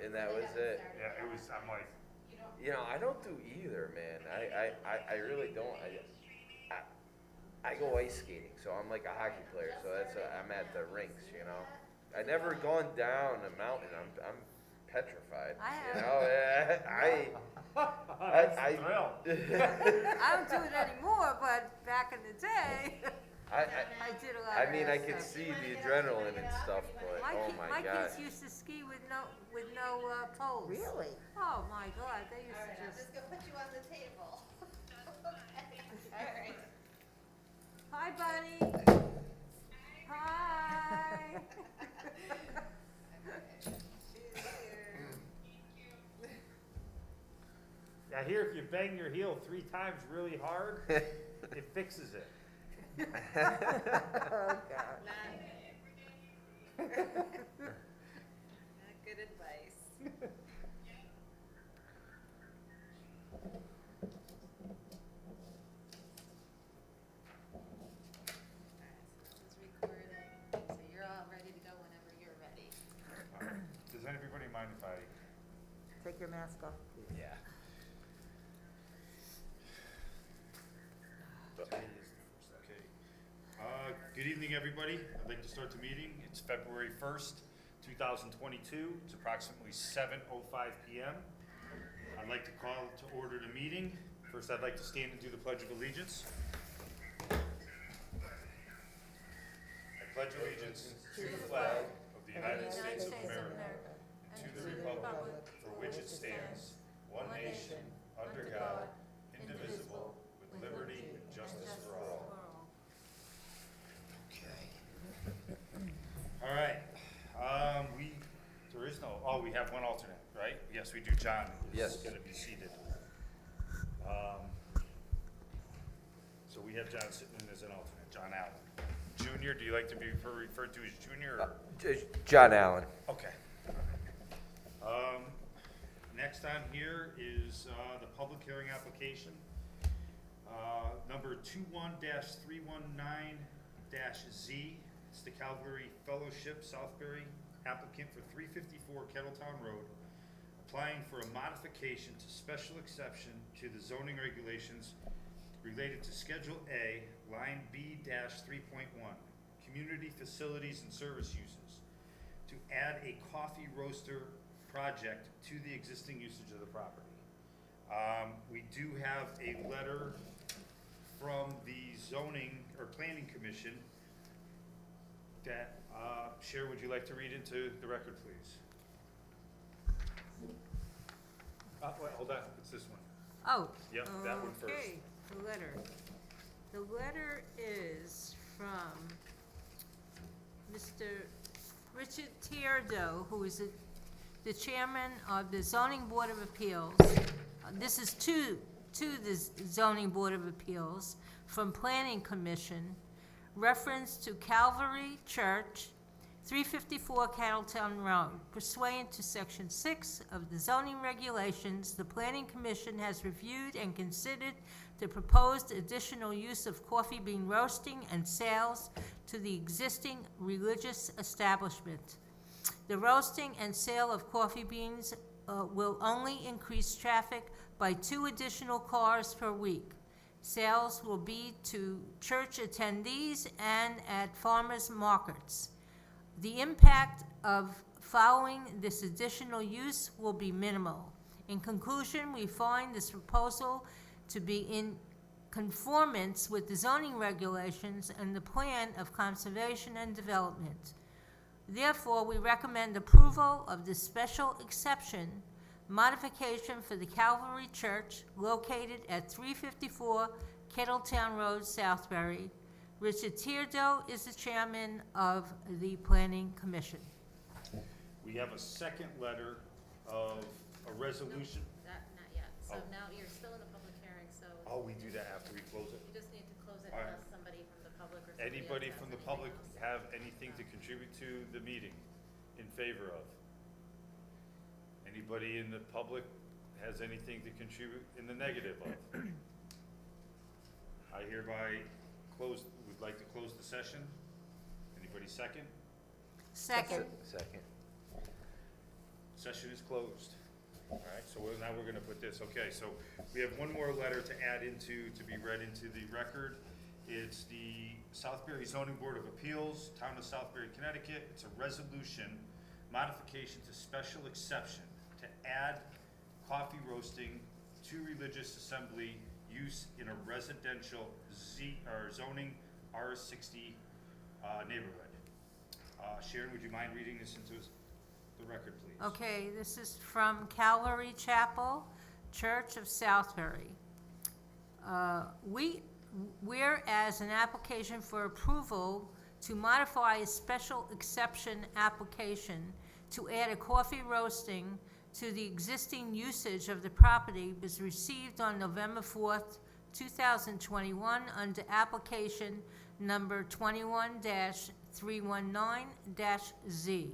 and that was it. Yeah, it was, I'm like, You know, I don't do either, man. I really don't. I go ice skating, so I'm like a hockey player. So I'm at the rinks, you know. I never gone down a mountain. I'm petrified. I You have. know, that's a thrill. I don't do it anymore, but back in the day, I did a lot of mean, that I could stuff. see the adrenaline and stuff, but oh My my gosh. kids used to ski with no poles. Really? Oh my God, they used Alright, to I'm just. just gonna put you on the table. Alright. Hi, Bunny. Hi. She's here. I hear if you bang your heel 3 times really hard, it fixes it. Oh, God. Not good advice. Alright, so this is recording, so you're all ready to go whenever you're ready. Does anybody mind if I? Take your mask off, please. Yeah. Okay. Good evening, everybody. I'd like to start the meeting. It's February 1st, 2022. It's approximately 7:05 p.m. I'd like to call to order the meeting. First, I'd like to stand and do the Pledge of Allegiance. I pledge allegiance to the flag of the United States of America and to the republic for which it stands, one nation, under God, indivisible, with liberty and justice for all. All right, we have one alternate, right? Yes, we do. John Yes. is gonna be seated. So we have John sitting in as an alternate, John Allen. Junior, do you like to be referred to as Junior? Or? John Allen. Okay. Next on here is the public hearing application, number 21-319-Z. It's the Calvary Fellowship Southbury, applicant for 354 Kettletown Road, applying for a modification to special exception to the zoning regulations related to Schedule A, Line B-3.1, Community Facilities and Service Uses, to add a coffee roaster project to the existing usage of the property. We do have a letter from the zoning or planning commission that, Cher, would you like to read into the record, please? Wait, hold on, it's this one. Oh. Yep, that one first. Okay, the letter. The letter is from Mr. Richard Tierdo, who is the chairman of the Zoning Board of Appeals. This is to the Zoning Board of Appeals from Planning Commission, reference to Calvary Church, 354 Kettletown Road. Pursuant to Section 6 of the zoning regulations, the Planning Commission has reviewed and considered the proposed additional use of coffee bean roasting and sales to the existing religious establishment. The roasting and sale of coffee beans will only increase traffic by 2 additional cars per week. Sales will be to church attendees and at farmers markets. The impact of following this additional use will be minimal. In conclusion, we find this proposal to be in conformance with the zoning regulations and the plan of conservation and development. Therefore, we recommend approval of this special exception modification for the Calvary Church located at 354 Kettletown Road, Southbury. Richard Tierdo is the chairman of the Planning Commission. We have a second letter of a resolution. Not yet, so Oh. now you're still in the public hearing, so Oh, we do that after we close it? you just need to close it All right. unless somebody from the public or somebody Anybody else has from the anything public else. have anything to contribute to the meeting in favor of? Anybody in the public has anything to contribute in the negative of? I hereby would like to close the session. Anybody second? Second. Second. Session is closed. All right, so now we're gonna put this, okay, so we have one more letter to add into, to be read into the record. It's the Southbury Zoning Board of Appeals, Town of Southbury, Connecticut. It's a resolution modification to special exception to add coffee roasting to religious assembly use in a residential zoning R60 neighborhood. Sharon, would you mind reading this into the record, please? Okay, this is from Calvary Chapel, Church of Southbury. Whereas an application for approval to modify a special exception application to add a coffee roasting to the existing usage of the property was received on November 4th, 2021 under application number 21-319-Z.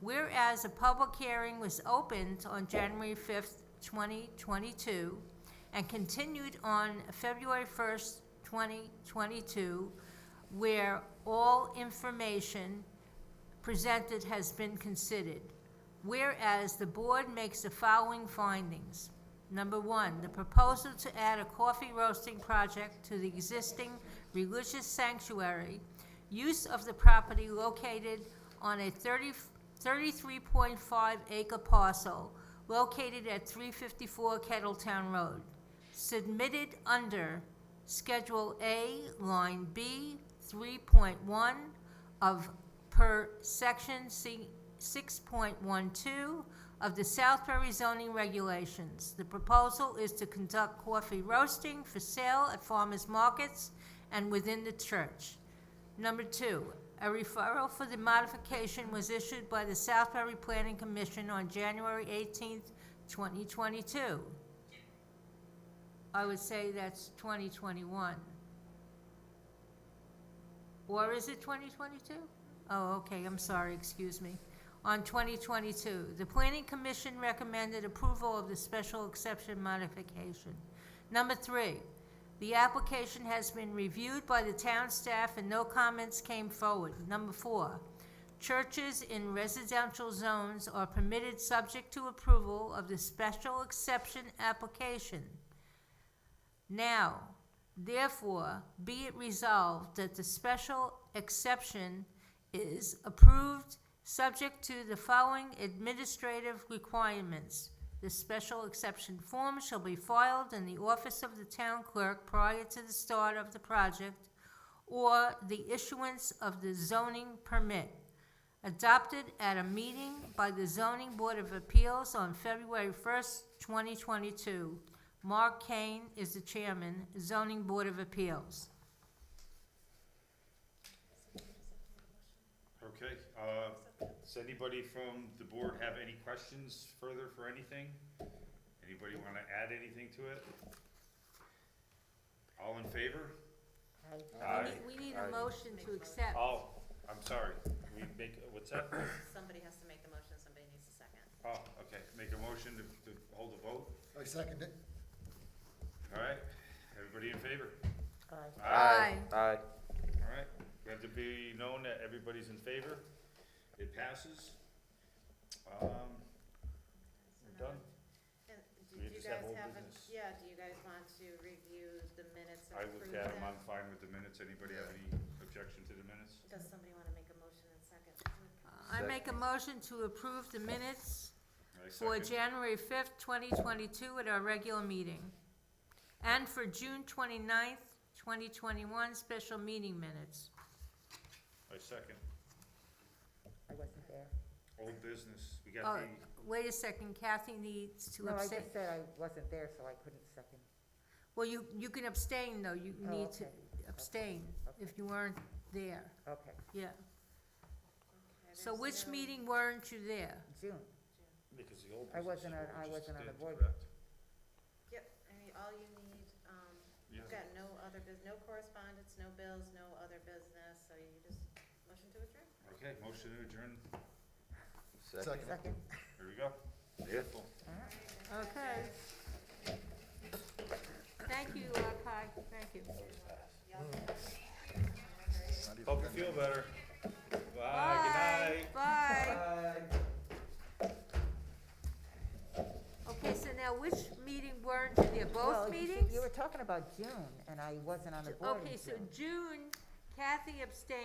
Whereas a public hearing was opened on January 5th, 2022, and continued on February 1st, 2022, where all information presented has been considered. Whereas the board makes the following findings. Number one, the proposal to add a coffee roasting project to the existing religious sanctuary, use of the property located on a 33.5 acre parcel located at 354 Kettletown Road, submitted under Schedule A, Line B, 3.1 of per Section 6.12 of the Southbury zoning regulations. The proposal is to conduct coffee roasting for sale at farmers markets and within the church. Number two, a referral for the modification was issued by the Southbury Planning Commission on January 18th, 2022. I would say that's 2021. Or is it 2022? Oh, okay, I'm sorry, excuse me. On 2022, the Planning Commission recommended approval of the special exception modification. Number three, the application has been reviewed by the town staff and no comments came forward. Number four, churches in residential zones are permitted subject to approval of the special exception application. Now, therefore, be it resolved that the special exception is approved subject to the following administrative requirements. The special exception form shall be filed in the office of the town clerk prior to the start of the project or the issuance of the zoning permit. Adopted at a meeting by the Zoning Board of Appeals on February 1st, 2022. Mark Kane is the chairman, Zoning Board of Appeals. Okay, does anybody from the board have any questions further for anything? Anybody want to add anything to it? All in favor? Aye. We need a motion to accept. Oh, I'm sorry, what's that? Somebody has to make the motion, somebody needs a second. Oh, okay, make a motion to hold a vote, I second it. all right, everybody in favor? Aye. Aye. All right, let it be known that everybody's in favor, it passes. We're done. And We did you just have guys old have, business. do you guys want to review the minutes I and looked approve at them, them? I'm fine with the minutes, anybody have any objection to the minutes? Does somebody want to make a motion and second? I make a motion to approve the minutes I for second. January 5th, 2022 at our regular meeting. And for June 29th, 2021 special meeting minutes. I second. I wasn't there. Old business, we Oh, got the, wait a second, Kathy needs to No, I abstain. just said I wasn't there, so I couldn't second. Well, you can abstain, though, you Oh, need to okay. abstain Okay. if you weren't there, Okay, yeah. Okay, So there's which no- meeting weren't you there? June. because the old I business. wasn't is on- what we I just wasn't on the did, board. correct? Yep, I mean, all you need, Yeah. you've got no other no correspondence, no bills, no other business, so you just motion to adjourn. Okay, motion to adjourn, Second. Second. here we go. Beautiful. Okay. Thank you, Kai, thank you. Hope you feel better. Bye, good night. Bye. Bye. now, which meeting weren't you there, Well, both you see, meetings? You were talking about June, and I wasn't on the board in Okay, so June. June, Kathy abstained.